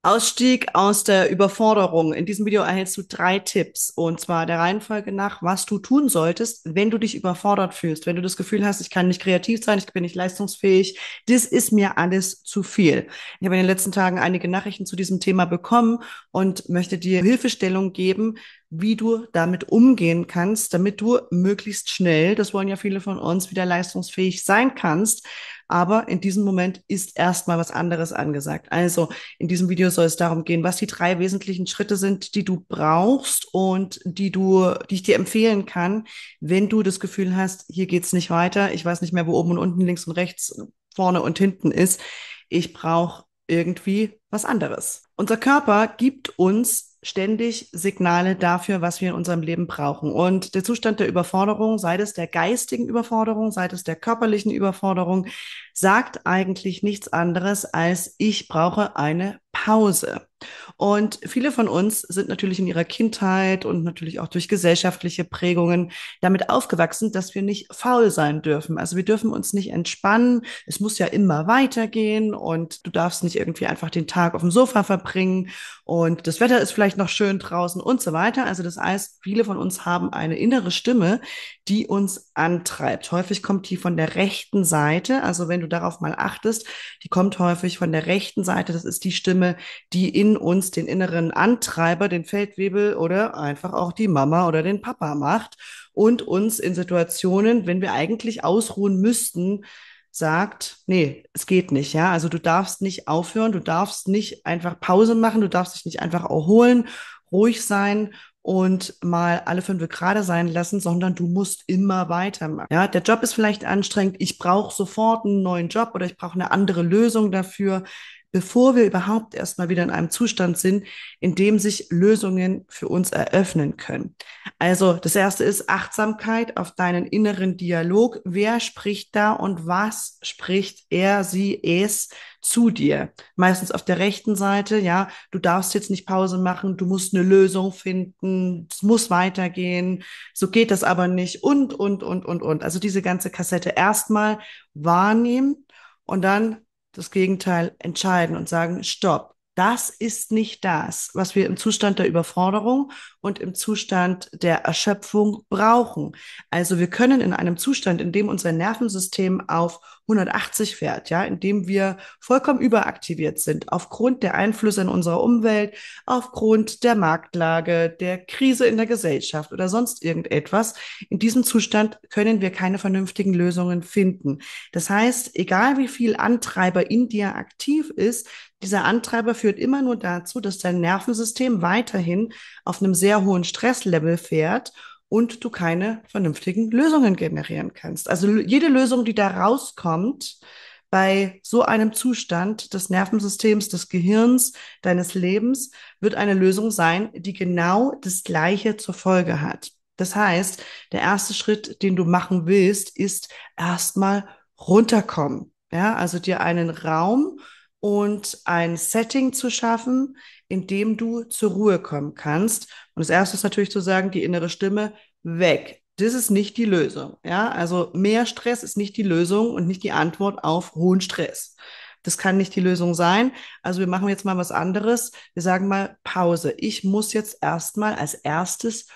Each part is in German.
Ausstieg aus der Überforderung. In diesem Video erhältst du 3 Tipps, und zwar der Reihenfolge nach, was du tun solltest, wenn du dich überfordert fühlst, wenn du das Gefühl hast, ich kann nicht kreativ sein, ich bin nicht leistungsfähig, das ist mir alles zu viel. Ich habe in den letzten Tagen einige Nachrichten zu diesem Thema bekommen und möchte dir Hilfestellung geben, wie du damit umgehen kannst, damit du möglichst schnell, das wollen ja viele von uns, wieder leistungsfähig sein kannst. Aber in diesem Moment ist erstmal was anderes angesagt. Also in diesem Video soll es darum gehen, was die 3 wesentlichen Schritte sind, die du brauchst und die ich dir empfehlen kann, wenn du das Gefühl hast, hier geht's nicht weiter. Ich weiß nicht mehr, wo oben und unten, links und rechts, vorne und hinten ist. Ich brauche irgendwie was anderes. Unser Körper gibt uns ständig Signale dafür, was wir in unserem Leben brauchen. Und der Zustand der Überforderung, sei es der geistigen Überforderung, sei es der körperlichen Überforderung, sagt eigentlich nichts anderes als, ich brauche eine Pause. Und viele von uns sind natürlich in ihrer Kindheit und natürlich auch durch gesellschaftliche Prägungen damit aufgewachsen, dass wir nicht faul sein dürfen. Also wir dürfen uns nicht entspannen. Es muss ja immer weitergehen und du darfst nicht irgendwie einfach den Tag auf dem Sofa verbringen und das Wetter ist vielleicht noch schön draußen und so weiter. Also das heißt, viele von uns haben eine innere Stimme, die uns antreibt. Häufig kommt die von der rechten Seite. Also wenn du darauf mal achtest, die kommt häufig von der rechten Seite. Das ist die Stimme, die in uns den inneren Antreiber, den Feldwebel oder einfach auch die Mama oder den Papa macht und uns in Situationen, wenn wir eigentlich ausruhen müssten, sagt, nee, es geht nicht, ja. Also du darfst nicht aufhören, du darfst nicht einfach Pause machen, du darfst dich nicht einfach erholen, ruhig sein und mal alle 5 gerade sein lassen, sondern du musst immer weitermachen. Ja, der Job ist vielleicht anstrengend, ich brauche sofort einen neuen Job oder ich brauche eine andere Lösung dafür, bevor wir überhaupt erstmal wieder in einem Zustand sind, in dem sich Lösungen für uns eröffnen können. Also das erste ist Achtsamkeit auf deinen inneren Dialog. Wer spricht da und was spricht er, sie, es zu dir? Meistens auf der rechten Seite, ja, du darfst jetzt nicht Pause machen, du musst eine Lösung finden, es muss weitergehen, so geht das aber nicht und. Also diese ganze Kassette erstmal wahrnehmen und dann das Gegenteil entscheiden und sagen, stopp. Das ist nicht das, was wir im Zustand der Überforderung und im Zustand der Erschöpfung brauchen. Also wir können in einem Zustand, in dem unser Nervensystem auf 180 fährt, ja, in dem wir vollkommen überaktiviert sind, aufgrund der Einflüsse in unserer Umwelt, aufgrund der Marktlage, der Krise in der Gesellschaft oder sonst irgendetwas. In diesem Zustand können wir keine vernünftigen Lösungen finden. Das heißt, egal wie viel Antreiber in dir aktiv ist, dieser Antreiber führt immer nur dazu, dass dein Nervensystem weiterhin auf einem sehr hohen Stresslevel fährt und du keine vernünftigen Lösungen generieren kannst. Also jede Lösung, die da rauskommt, bei so einem Zustand des Nervensystems, des Gehirns, deines Lebens, wird eine Lösung sein, die genau das Gleiche zur Folge hat. Das heißt, der erste Schritt, den du machen willst, ist erstmal runterkommen. Ja, also dir einen Raum und ein Setting zu schaffen, in dem du zur Ruhe kommen kannst. Und das erste ist natürlich zu sagen, die innere Stimme weg. Das ist nicht die Lösung. Ja, also mehr Stress ist nicht die Lösung und nicht die Antwort auf hohen Stress. Das kann nicht die Lösung sein. Also wir machen jetzt mal was anderes. Wir sagen mal Pause. Ich muss jetzt erstmal als erstes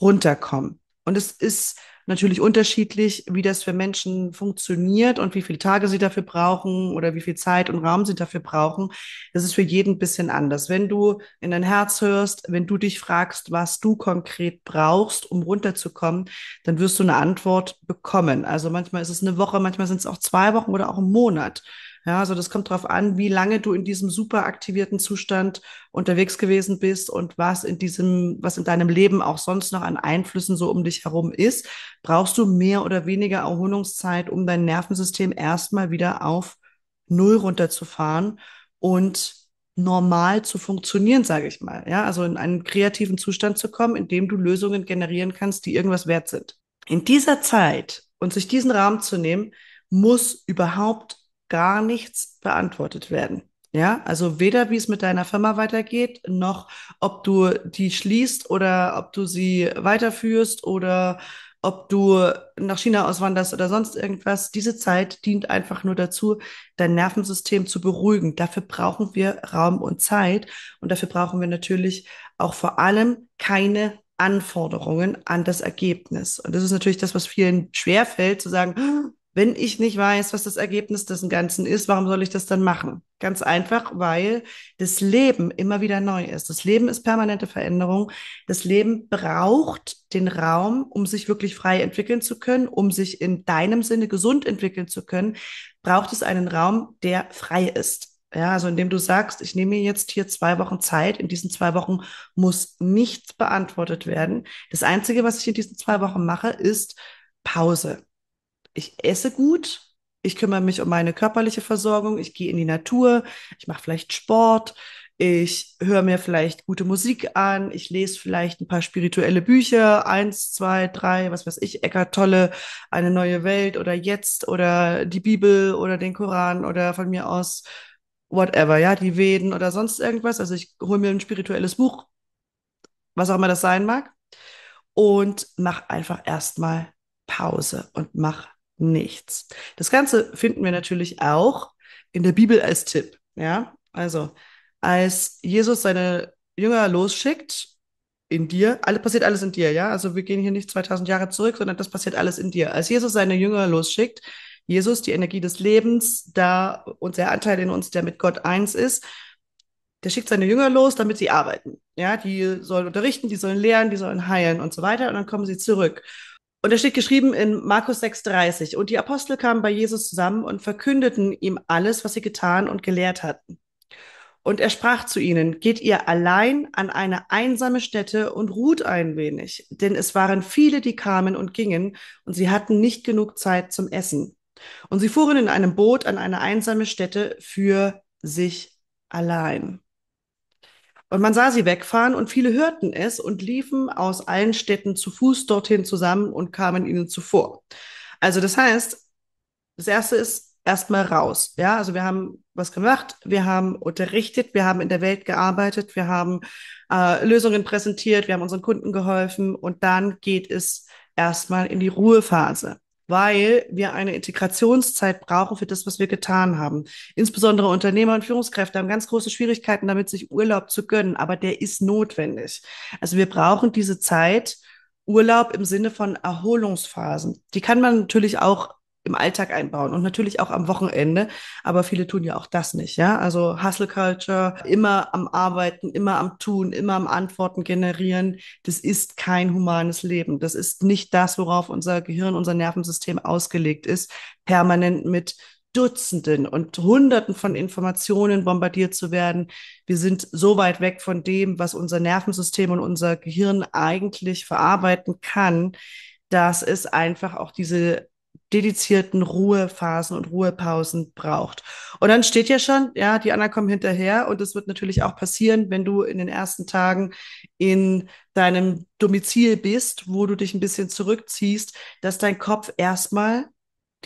runterkommen. Und es ist natürlich unterschiedlich, wie das für Menschen funktioniert und wie viele Tage sie dafür brauchen oder wie viel Zeit und Raum sie dafür brauchen. Das ist für jeden ein bisschen anders. Wenn du in dein Herz hörst, wenn du dich fragst, was du konkret brauchst, um runterzukommen, dann wirst du eine Antwort bekommen. Also manchmal ist es eine Woche, manchmal sind es auch 2 Wochen oder auch ein Monat. Ja, also das kommt darauf an, wie lange du in diesem super aktivierten Zustand unterwegs gewesen bist und was in deinem Leben auch sonst noch an Einflüssen so um dich herum ist. Brauchst du mehr oder weniger Erholungszeit, um dein Nervensystem erstmal wieder auf Null runterzufahren und normal zu funktionieren, sage ich mal. Ja, also in einen kreativen Zustand zu kommen, in dem du Lösungen generieren kannst, die irgendwas wert sind. In dieser Zeit und sich diesen Rahmen zu nehmen, muss überhaupt gar nichts beantwortet werden. Ja, also weder wie es mit deiner Firma weitergeht, noch ob du die schließt oder ob du sie weiterführst oder ob du nach China auswanderst oder sonst irgendwas. Diese Zeit dient einfach nur dazu, dein Nervensystem zu beruhigen. Dafür brauchen wir Raum und Zeit und dafür brauchen wir natürlich auch vor allem keine Anforderungen an das Ergebnis. Und das ist natürlich das, was vielen schwerfällt, zu sagen, wenn ich nicht weiß, was das Ergebnis des Ganzen ist, warum soll ich das dann machen? Ganz einfach, weil das Leben immer wieder neu ist. Das Leben ist permanente Veränderung. Das Leben braucht den Raum, um sich wirklich frei entwickeln zu können, um sich in deinem Sinne gesund entwickeln zu können, braucht es einen Raum, der frei ist. Ja, also indem du sagst, ich nehme mir jetzt hier 2 Wochen Zeit. In diesen 2 Wochen muss nichts beantwortet werden. Das Einzige, was ich in diesen 2 Wochen mache, ist Pause. Ich esse gut, ich kümmere mich um meine körperliche Versorgung, ich gehe in die Natur, ich mache vielleicht Sport, ich höre mir vielleicht gute Musik an, ich lese vielleicht ein paar spirituelle Bücher, eins, zwei, drei, was weiß ich, Eckhart Tolle, Eine neue Welt oder Jetzt oder die Bibel oder den Koran oder von mir aus whatever, ja, die Veden oder sonst irgendwas. Also ich hole mir ein spirituelles Buch, was auch immer das sein mag und mach einfach erstmal Pause und mach nichts. Das Ganze finden wir natürlich auch in der Bibel als Tipp. Ja, also als Jesus seine Jünger losschickt, in dir, passiert alles in dir, ja. Also wir gehen hier nicht 2000 Jahre zurück, sondern das passiert alles in dir. Als Jesus seine Jünger losschickt, Jesus, die Energie des Lebens, da und der Anteil in uns, der mit Gott eins ist, der schickt seine Jünger los, damit sie arbeiten. Ja, die sollen unterrichten, die sollen lehren, die sollen heilen und so weiter. Und dann kommen sie zurück. Und da steht geschrieben in Markus 6,30: Und die Apostel kamen bei Jesus zusammen und verkündeten ihm alles, was sie getan und gelehrt hatten. Und er sprach zu ihnen: Geht ihr allein an eine einsame Stätte und ruht ein wenig, denn es waren viele, die kamen und gingen, und sie hatten nicht genug Zeit zum Essen. Und sie fuhren in einem Boot an eine einsame Stätte für sich allein. Und man sah sie wegfahren und viele hörten es und liefen aus allen Städten zu Fuß dorthin zusammen und kamen ihnen zuvor. Also das heißt, das erste ist erstmal raus. Ja, also wir haben was gemacht, wir haben unterrichtet, wir haben in der Welt gearbeitet, wir haben Lösungen präsentiert, wir haben unseren Kunden geholfen und dann geht es erstmal in die Ruhephase, weil wir eine Integrationszeit brauchen für das, was wir getan haben. Insbesondere Unternehmer und Führungskräfte haben ganz große Schwierigkeiten damit, sich Urlaub zu gönnen, aber der ist notwendig. Also wir brauchen diese Zeit, Urlaub im Sinne von Erholungsphasen. Die kann man natürlich auch im Alltag einbauen und natürlich auch am Wochenende, aber viele tun ja auch das nicht, ja? Also Hustle Culture, immer am Arbeiten, immer am Tun, immer am Antworten generieren, das ist kein humanes Leben. Das ist nicht das, worauf unser Gehirn, unser Nervensystem ausgelegt ist, permanent mit Dutzenden und Hunderten von Informationen bombardiert zu werden. Wir sind so weit weg von dem, was unser Nervensystem und unser Gehirn eigentlich verarbeiten kann, dass es einfach auch diese dedizierten Ruhephasen und Ruhepausen braucht. Und dann steht ja schon, ja, die anderen kommen hinterher und es wird natürlich auch passieren, wenn du in den ersten Tagen in deinem Domizil bist, wo du dich ein bisschen zurückziehst, dass dein Kopf erstmal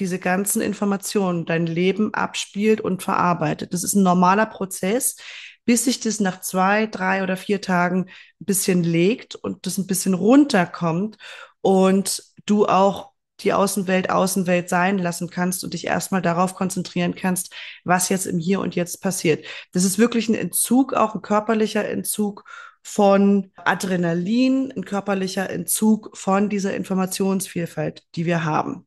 diese ganzen Informationen, dein Leben abspielt und verarbeitet. Das ist ein normaler Prozess, bis sich das nach 2, 3 oder 4 Tagen ein bisschen legt und das ein bisschen runterkommt und du auch die Außenwelt Außenwelt sein lassen kannst und dich erstmal darauf konzentrieren kannst, was jetzt im Hier und Jetzt passiert. Das ist wirklich ein Entzug, auch ein körperlicher Entzug von Adrenalin, ein körperlicher Entzug von dieser Informationsvielfalt, die wir haben.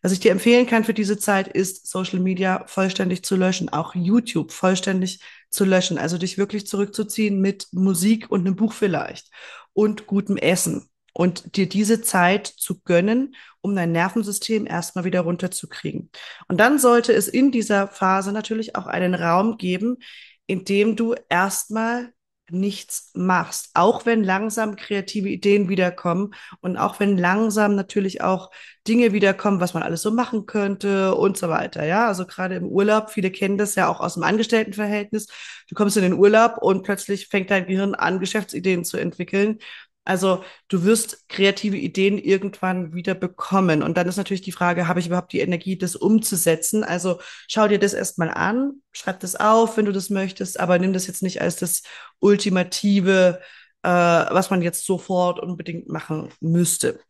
Was ich dir empfehlen kann für diese Zeit ist, Social Media vollständig zu löschen, auch YouTube vollständig zu löschen, also dich wirklich zurückzuziehen mit Musik und einem Buch vielleicht und gutem Essen und dir diese Zeit zu gönnen, um dein Nervensystem erstmal wieder runterzukriegen. Und dann sollte es in dieser Phase natürlich auch einen Raum geben, in dem du erstmal nichts machst, auch wenn langsam kreative Ideen wiederkommen und auch wenn langsam natürlich auch Dinge wiederkommen, was man alles so machen könnte und so weiter. Ja, also gerade im Urlaub, viele kennen das ja auch aus dem Angestelltenverhältnis. Du kommst in den Urlaub und plötzlich fängt dein Gehirn an, Geschäftsideen zu entwickeln. Also du wirst kreative Ideen irgendwann wieder bekommen. Und dann ist natürlich die Frage, habe ich überhaupt die Energie, das umzusetzen? Also schau dir das erstmal an, schreib das auf, wenn du das möchtest, aber nimm das jetzt nicht als das Ultimative, was man jetzt sofort unbedingt machen müsste.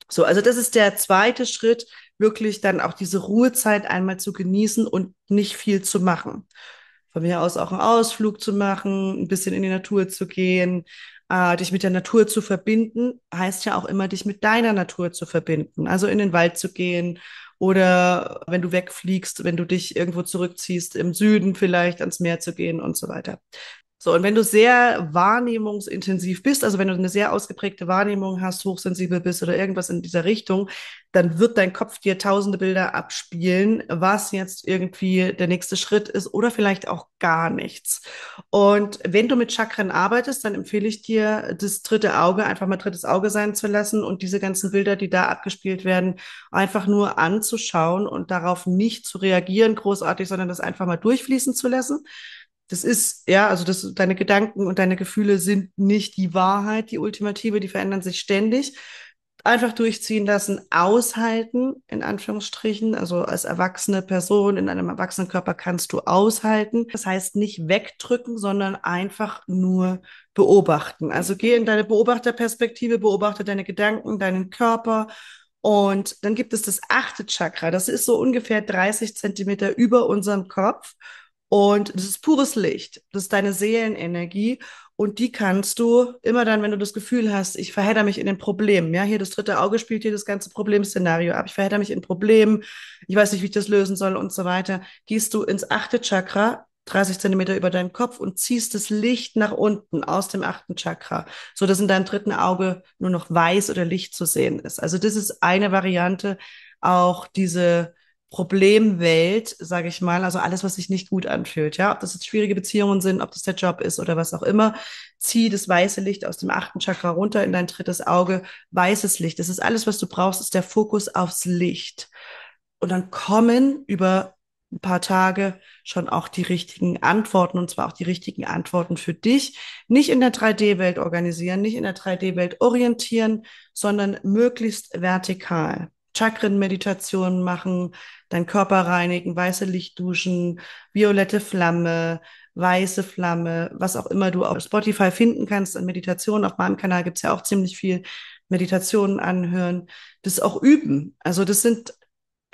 So, also das ist der zweite Schritt, wirklich dann auch diese Ruhezeit einmal zu genießen und nicht viel zu machen. Von mir aus auch einen Ausflug zu machen, ein bisschen in die Natur zu gehen, dich mit der Natur zu verbinden, heißt ja auch immer, dich mit deiner Natur zu verbinden. Also in den Wald zu gehen oder wenn du wegfliegst, wenn du dich irgendwo zurückziehst, im Süden vielleicht ans Meer zu gehen und so weiter. So, und wenn du sehr wahrnehmungsintensiv bist, also wenn du eine sehr ausgeprägte Wahrnehmung hast, hochsensibel bist oder irgendwas in dieser Richtung, dann wird dein Kopf dir tausende Bilder abspielen, was jetzt irgendwie der nächste Schritt ist oder vielleicht auch gar nichts. Und wenn du mit Chakren arbeitest, dann empfehle ich dir, das dritte Auge einfach mal drittes Auge sein zu lassen und diese ganzen Bilder, die da abgespielt werden, einfach nur anzuschauen und darauf nicht zu reagieren großartig, sondern das einfach mal durchfließen zu lassen. Das ist, ja, also deine Gedanken und deine Gefühle sind nicht die Wahrheit, die ultimative, die verändern sich ständig. Einfach durchziehen lassen, aushalten, in Anführungsstrichen. Also als erwachsene Person in einem erwachsenen Körper kannst du aushalten. Das heißt nicht wegdrücken, sondern einfach nur beobachten. Also geh in deine Beobachterperspektive, beobachte deine Gedanken, deinen Körper. Und dann gibt es das achte Chakra. Das ist so ungefähr 30 Zentimeter über unserem Kopf. Und das ist pures Licht. Das ist deine Seelenenergie. Und die kannst du immer dann, wenn du das Gefühl hast, ich verhedder mich in den Problemen. Ja, hier das dritte Auge spielt hier das ganze Problemszenario ab. Ich verhedder mich in Problemen. Ich weiß nicht, wie ich das lösen soll und so weiter. Gehst du ins achte Chakra, 30 Zentimeter über deinen Kopf und ziehst das Licht nach unten aus dem achten Chakra, so dass in deinem dritten Auge nur noch weiß oder Licht zu sehen ist. Also das ist eine Variante, auch diese Problemwelt, sage ich mal, also alles, was sich nicht gut anfühlt, ja, ob das jetzt schwierige Beziehungen sind, ob das der Job ist oder was auch immer, zieh das weiße Licht aus dem achten Chakra runter in dein drittes Auge, weißes Licht. Das ist alles, was du brauchst, ist der Fokus aufs Licht. Und dann kommen über ein paar Tage schon auch die richtigen Antworten, und zwar auch die richtigen Antworten für dich. Nicht in der 3D-Welt organisieren, nicht in der 3D-Welt orientieren, sondern möglichst vertikal. Chakren-Meditationen machen, deinen Körper reinigen, weiße Lichtduschen, violette Flamme, weiße Flamme, was auch immer du auf Spotify finden kannst an Meditationen. Auf meinem Kanal gibt's ja auch ziemlich viel Meditationen anhören. Das auch üben. Also das sind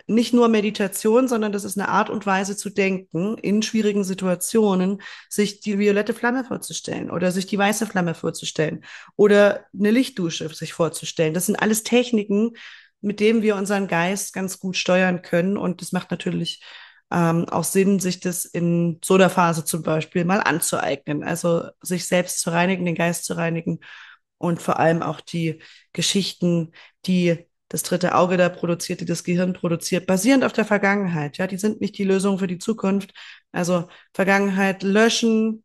nicht nur Meditation, sondern das ist eine Art und Weise zu denken, in schwierigen Situationen sich die violette Flamme vorzustellen oder sich die weiße Flamme vorzustellen oder eine Lichtdusche sich vorzustellen. Das sind alles Techniken, mit denen wir unseren Geist ganz gut steuern können. Und das macht natürlich auch Sinn, sich das in so einer Phase zum Beispiel mal anzueignen. Also sich selbst zu reinigen, den Geist zu reinigen und vor allem auch die Geschichten, die das dritte Auge da produziert, die das Gehirn produziert, basierend auf der Vergangenheit. Ja, die sind nicht die Lösung für die Zukunft. Also Vergangenheit löschen,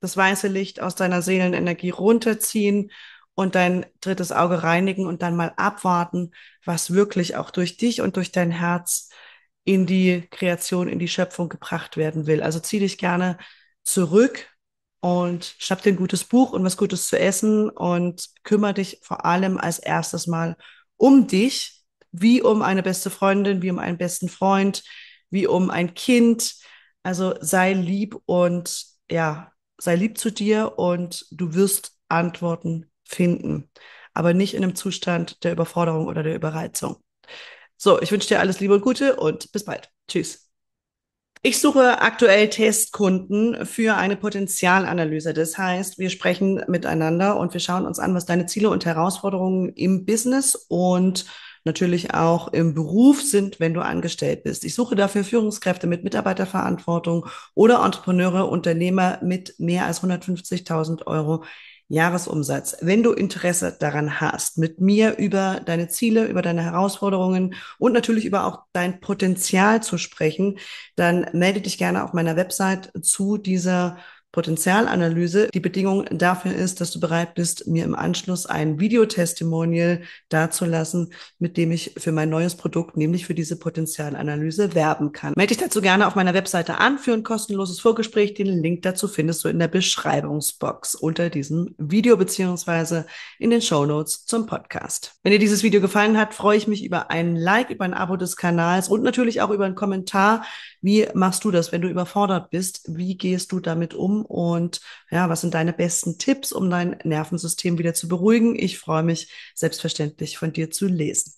das weiße Licht aus deiner Seelenenergie runterziehen und dein drittes Auge reinigen und dann mal abwarten, was wirklich auch durch dich und durch dein Herz in die Kreation, in die Schöpfung gebracht werden will. Also zieh dich gerne zurück und schnapp dir ein gutes Buch und was Gutes zu essen und kümmere dich vor allem als erstes mal um dich, wie um eine beste Freundin, wie um einen besten Freund, wie um ein Kind. Also sei lieb und ja, sei lieb zu dir und du wirst Antworten finden, aber nicht in einem Zustand der Überforderung oder der Überreizung. So, ich wünsche dir alles Liebe und Gute und bis bald. Tschüss. Ich suche aktuell Testkunden für eine Potenzialanalyse. Das heißt, wir sprechen miteinander und wir schauen uns an, was deine Ziele und Herausforderungen im Business und natürlich auch im Beruf sind, wenn du angestellt bist. Ich suche dafür Führungskräfte mit Mitarbeiterverantwortung oder Entrepreneure, Unternehmer mit mehr als 150.000 Euro Jahresumsatz. Wenn du Interesse daran hast, mit mir über deine Ziele, über deine Herausforderungen und natürlich über auch dein Potenzial zu sprechen, dann melde dich gerne auf meiner Website zu dieser Potenzialanalyse. Die Bedingung dafür ist, dass du bereit bist, mir im Anschluss ein Videotestimonial dazulassen, mit dem ich für mein neues Produkt, nämlich für diese Potenzialanalyse, werben kann. Melde dich dazu gerne auf meiner Webseite an für ein kostenloses Vorgespräch. Den Link dazu findest du in der Beschreibungsbox unter diesem Video beziehungsweise in den Shownotes zum Podcast. Wenn dir dieses Video gefallen hat, freue ich mich über ein Like, über ein Abo des Kanals und natürlich auch über einen Kommentar, Wie machst du das, wenn du überfordert bist? Wie gehst du damit um? Und ja, was sind deine besten Tipps, um dein Nervensystem wieder zu beruhigen? Ich freue mich selbstverständlich von dir zu lesen.